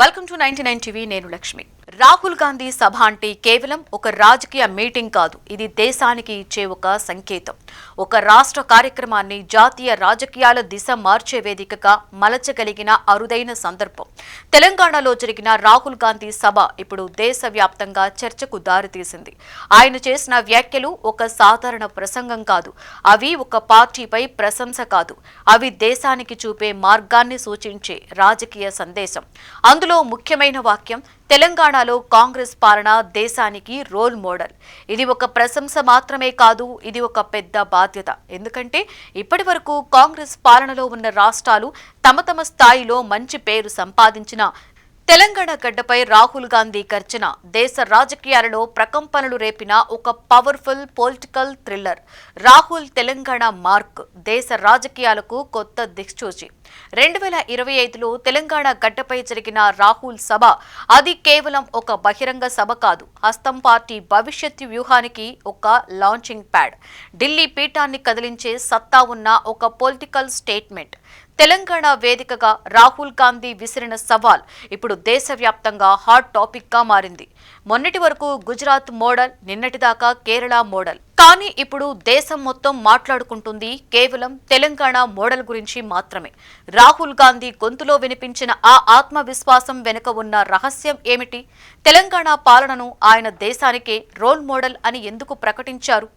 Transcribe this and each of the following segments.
Welcome to 99 TV. నేను లక్ష్మి. రాహుల్ గాంధీ సభ అంటే కేవలం ఒక రాజకీయ మీటింగ్ కాదు. ఇది దేశానికి ఇచ్చే ఒక సంకేతం. ఒక రాష్ట్ర కార్యక్రమాన్ని జాతీయ రాజకీయాల దిశ మార్చే వేదికగా మలచగలిగిన అరుదైన సందర్భం. తెలంగాణలో జరిగిన రాహుల్ గాంధీ సభ ఇప్పుడు దేశవ్యాప్తంగా చర్చకు దారితీసింది. ఆయన చేసిన వ్యాఖ్యలు ఒక సాధారణ ప్రసంగం కాదు. అవి ఒక పార్టీపై ప్రశంస కాదు. అవి దేశానికి చూపే మార్గాన్ని సూచించే రాజకీయ సందేశం. అందులో ముఖ్యమైన వాక్యం, తెలంగాణలో కాంగ్రెస్ పాలన దేశానికి రోల్ మోడల్. ఇది ఒక ప్రశంస మాత్రమే కాదు, ఇది ఒక పెద్ద బాధ్యత. ఎందుకంటే ఇప్పటి వరకు కాంగ్రెస్ పాలనలో ఉన్న రాష్ట్రాలు తమ స్థాయిలో మంచి పేరు సంపాదించిన తెలంగాణ గడ్డపై రాహుల్ గాంధీ గర్జన దేశ రాజకీయాలలో ప్రకంపనలు రేపిన ఒక powerful political thriller. Rahul Telangana mark దేశ రాజకీయాలకు కొత్త దిక్సూచి. 2025లో తెలంగాణ గడ్డపై జరిగిన రాహుల్ సభ అది కేవలం ఒక బహిరంగ సభ కాదు. హస్తం పార్టీ భవిష్యత్తు వ్యూహానికి ఒక లాంచింగ్ ప్యాడ్. ఢిల్లీ పీఠాన్ని కదిలించే సత్తా ఉన్న ఒక పొలిటికల్ స్టేట్మెంట్. తెలంగాణ వేదికగా రాహుల్ గాంధీ విసిరిన సవాల్ ఇప్పుడు దేశవ్యాప్తంగా హాట్ టాపిక్ గా మారింది. మొన్నటి వరకు గుజరాత్ మోడల్, నిన్నటిదాకా కేరళ మోడల్. కానీ ఇప్పుడు దేశం మొత్తం మాట్లాడుకుంటుంది కేవలం తెలంగాణ మోడల్ గురించి మాత్రమే. రాహుల్ గాంధీ గొంతులో వినిపించిన ఆ ఆత్మవిశ్వాసం వెనుక ఉన్న రహస్యం ఏమిటి? తెలంగాణ పాలనను ఆయన దేశానికే రోల్ మోడల్ అని ఎందుకు ప్రకటించారు?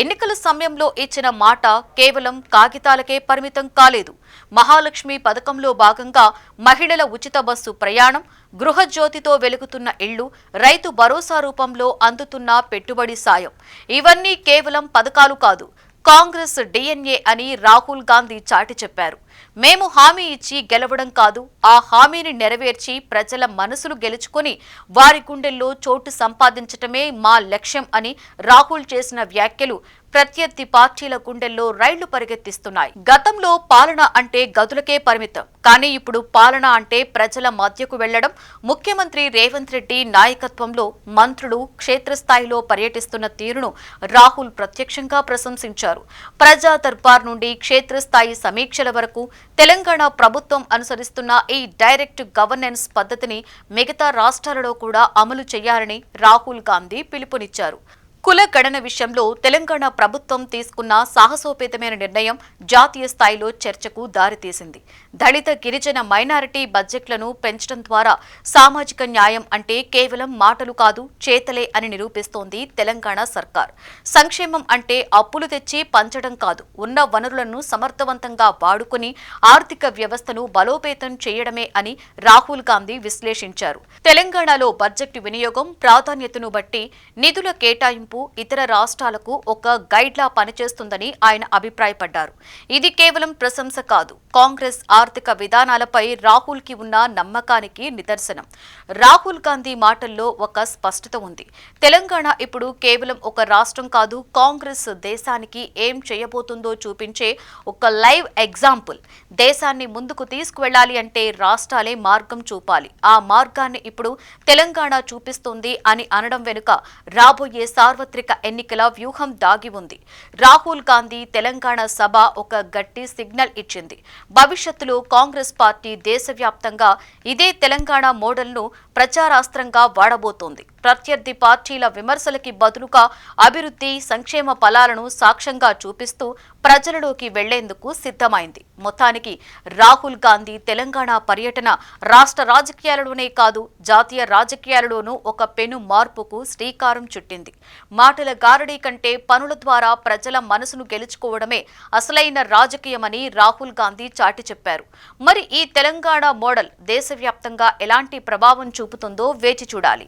ఎన్నికల సమయంలో ఇచ్చిన మాట కేవలం కాగితాలకే పరిమితం కాలేదు. మహాలక్ష్మి పథకంలో భాగంగా మహిళల ఉచిత బస్సు ప్రయాణం, గృహజ్యోతితో వెలుగుతున్న ఇళ్లు, రైతు భరోసా రూపంలో అందుతున్న పెట్టుబడి సాయం, ఇవన్నీ కేవలం పథకాలు కాదు, కాంగ్రెస్ డిఎన్ఏ అని రాహుల్ గాంధీ చాటి చెప్పారు. మేము హామీ ఇచ్చి గెలవడం కాదు, ఆ హామీని నెరవేర్చి ప్రజల మనసులు గెలుచుకొని వారి గుండెల్లో చోటు సంపాదించటమే మా లక్ష్యం అని రాహుల్ చేసిన వ్యాఖ్యలు ప్రత్యర్థి పార్టీల గుండెల్లో రైళ్లు పరిగెత్తిస్తున్నాయి. గతంలో పాలన అంటే గదులకే పరిమితం, కానీ ఇప్పుడు పాలన అంటే ప్రజల మధ్యకు వెళ్లడం. ముఖ్యమంత్రి రేవంత్ రెడ్డి నాయకత్వంలో మంత్రులు క్షేత్రస్థాయిలో పర్యటిస్తున్న తీరును రాహుల్ ప్రత్యక్షంగా ప్రశంసించారు. ప్రజా దర్బార్ నుండి క్షేత్రస్థాయి సమీక్షల వరకు తెలంగాణ ప్రభుత్వం అనుసరిస్తున్న ఈ డైరెక్ట్ గవర్నెన్స్ పద్ధతిని మిగతా రాష్ట్రాలలో కూడా అమలు చేయాలని రాహుల్ గాంధీ పిలుపునిచ్చారు. కుల గణన విషయంలో తెలంగాణ ప్రభుత్వం తీసుకున్న సాహసోపేతమైన నిర్ణయం జాతీయ స్థాయిలో చర్చకు దారితీసింది. దళిత, గిరిజన, మైనారిటీ బడ్జెట్లను పెంచడం ద్వారా సామాజిక న్యాయం అంటే కేవలం మాటలు కాదు, చేతలే అని నిరూపిస్తోంది తెలంగాణ సర్కార్. సంక్షేమం అంటే అప్పులు తెచ్చి పంచడం కాదు, ఉన్న వనరులను సమర్థవంతంగా వాడుకుని ఆర్థిక వ్యవస్థను బలోపేతం చేయడమే అని రాహుల్ గాంధీ విశ్లేషించారు. తెలంగాణలో బడ్జెట్ వినియోగం ప్రాధాన్యతను బట్టి నిధుల కేటాయింపు ఇతర రాష్ట్రాలకు ఒక గైడ్లా పనిచేస్తుందని ఆయన అభిప్రాయపడ్డారు. ఇది కేవలం ప్రశంస కాదు, కాంగ్రెస్ ఆర్థిక విధానాలపై రాహుల్ కి ఉన్న నమ్మకానికి నిదర్శనం. రాహుల్ గాంధీ మాటల్లో ఒక స్పష్టత ఉంది. తెలంగాణ ఇప్పుడు కేవలం ఒక రాష్ట్రం కాదు, కాంగ్రెస్ దేశానికి ఏం చేయబోతుందో చూపించే ఒక లైవ్ ఎగ్జాంపుల్. దేశాన్ని ముందుకు తీసుకువెళ్లాలి అంటే రాష్ట్రాలే మార్గం చూపాలి. ఆ మార్గాన్ని ఇప్పుడు తెలంగాణ చూపిస్తుంది అని అనడం వెనుక రాబోయే సార్వత్రిక ఎన్నికల వ్యూహం దాగి ఉంది. రాహుల్ గాంధీ తెలంగాణ సభ ఒక గట్టి సిగ్నల్ ఇచ్చింది. భవిష్యత్తులో కాంగ్రెస్ పార్టీ దేశవ్యాప్తంగా ఇదే తెలంగాణ మోడల్ను ప్రచారాస్త్రంగా వాడబోతోంది. ప్రత్యర్థి పార్టీల విమర్శలకి బదులుగా అభివృద్ధి, సంక్షేమ ఫలాలను సాక్ష్యంగా చూపిస్తూ ప్రజలలోకి వెళ్లేందుకు సిద్ధమైంది. మొత్తానికి రాహుల్ గాంధీ తెలంగాణ పర్యటన రాష్ట్ర రాజకీయాలలోనే కాదు, జాతీయ రాజకీయాలలోనూ ఒక పెను మార్పుకు శ్రీకారం చుట్టింది. మాటల గారడీ కంటే పనుల ద్వారా ప్రజల మనసును గెలుచుకోవడమే అసలైన రాజకీయమని రాహుల్ గాంధీ చాటి చెప్పారు. మరి ఈ తెలంగాణ మోడల్ దేశవ్యాప్తంగా ఎలాంటి ప్రభావం చూపుతుందో వేచి చూడాలి.